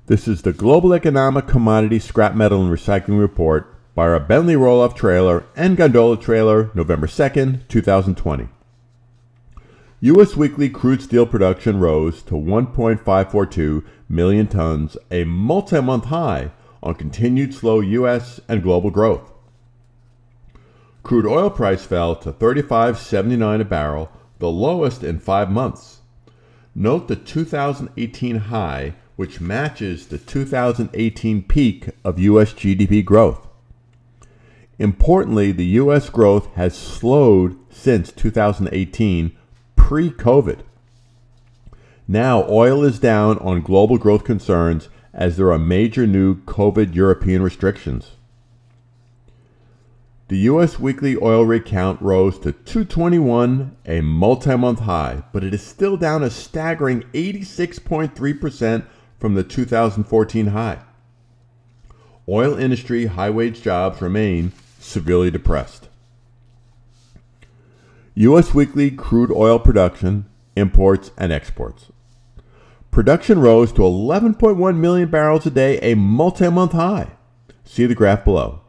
This is the Global Economic Commodities Scrap Metal and Recycling Report by our Bentley roll-off trailer and gondola trailer, November 2nd, 2020. U.S. weekly crude steel production rose to 1.542 million tons, a multi-month high on continued slow U.S. and global growth. Crude oil price fell to $35.79 a barrel, the lowest in 5 months. Note the 2018 high, which matches the 2018 peak of U.S. GDP growth. Importantly, the U.S. growth has slowed since 2018, pre-COVID. Now, oil is down on global growth concerns as there are major new COVID European restrictions. The U.S. weekly oil rig count rose to 221, a multi-month high, but it is still down a staggering 86.3% from the 2014 high. Oil industry high-wage jobs remain severely depressed. U.S. weekly crude oil production, imports, and exports. Production rose to 11.1 million barrels a day, a multi-month high. See the graph below.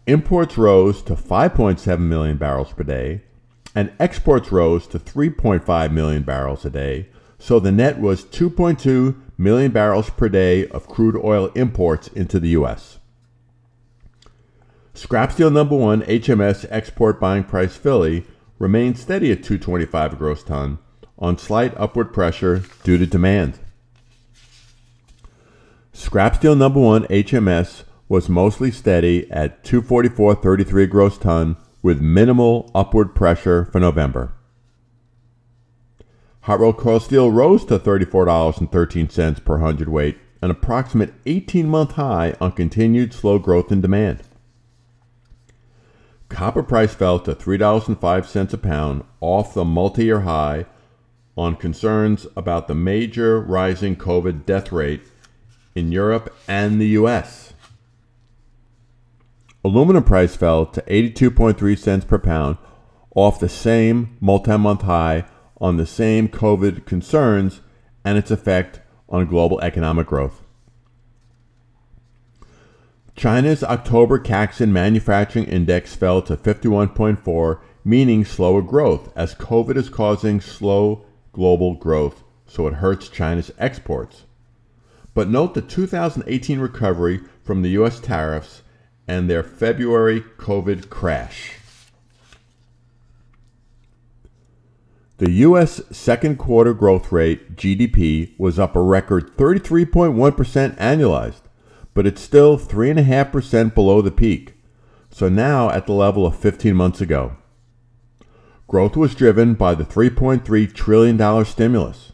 Imports rose to 5.7 million barrels per day, and exports rose to 3.5 million barrels a day, so the net was 2.2 million barrels per day of crude oil imports into the U.S. Scrap steel number 1 HMS export buying price Philly remained steady at $225 a gross ton on slight upward pressure due to demand. Scrap steel number 1 HMS was mostly steady at $244.33 a gross ton with minimal upward pressure for November. Hot rolled coil steel rose to $34.13 per hundredweight, an approximate 18-month high on continued slow growth in demand. Copper price fell to $3.05 a pound, off the multi-year high on concerns about the major rising COVID death rate in Europe and the U.S. Aluminum price fell to 82.3 cents per pound, off the same multi-month high on the same COVID concerns and its effect on global economic growth. China's October Caixin Manufacturing Index fell to 51.4, meaning slower growth, as COVID is causing slow global growth, so it hurts China's exports. But note the 2018 recovery from the U.S. tariffs and their February COVID crash. The U.S. second quarter growth rate, GDP, was up a record 33.1% annualized, but it's still 3.5% below the peak, so now at the level of 15 months ago. Growth was driven by the $3.3 trillion stimulus.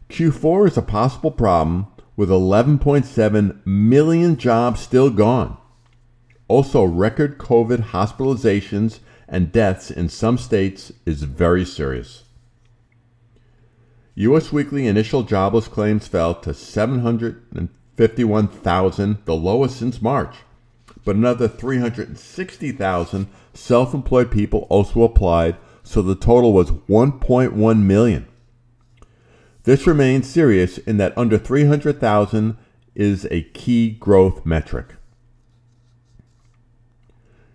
Q4 is a possible problem with 11.7 million jobs still gone. Also, record COVID hospitalizations and deaths in some states is very serious. U.S. weekly initial jobless claims fell to 751,000, the lowest since March, but another 360,000 self-employed people also applied, so the total was 1.1 million. This remains serious in that under 300,000 is a key growth metric.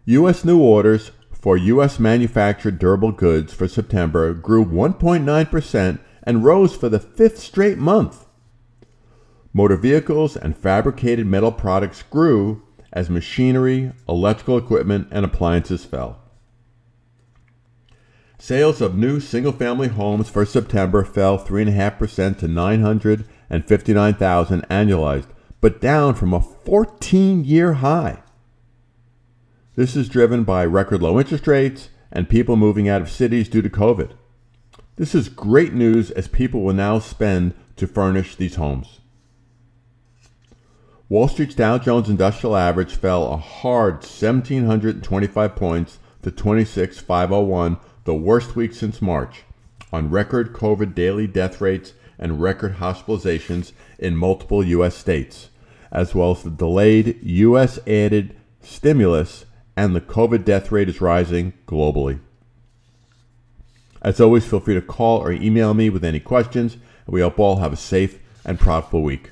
U.S. new orders for U.S. manufactured durable goods for September grew 1.9% and rose for the 5th straight month. Motor vehicles and fabricated metal products grew as machinery, electrical equipment, and appliances fell. Sales of new single-family homes for September fell 3.5% to 959,000 annualized, but down from a 14-year high. This is driven by record low interest rates and people moving out of cities due to COVID. This is great news as people will now spend to furnish these homes. Wall Street's Dow Jones Industrial Average fell a hard 1,725 points to 26,501, the worst week since March, on record COVID daily death rates and record hospitalizations in multiple U.S. states, as well as the delayed U.S. added stimulus, and the COVID death rate is rising globally. As always, feel free to call or email me with any questions, and we hope all have a safe and profitable week.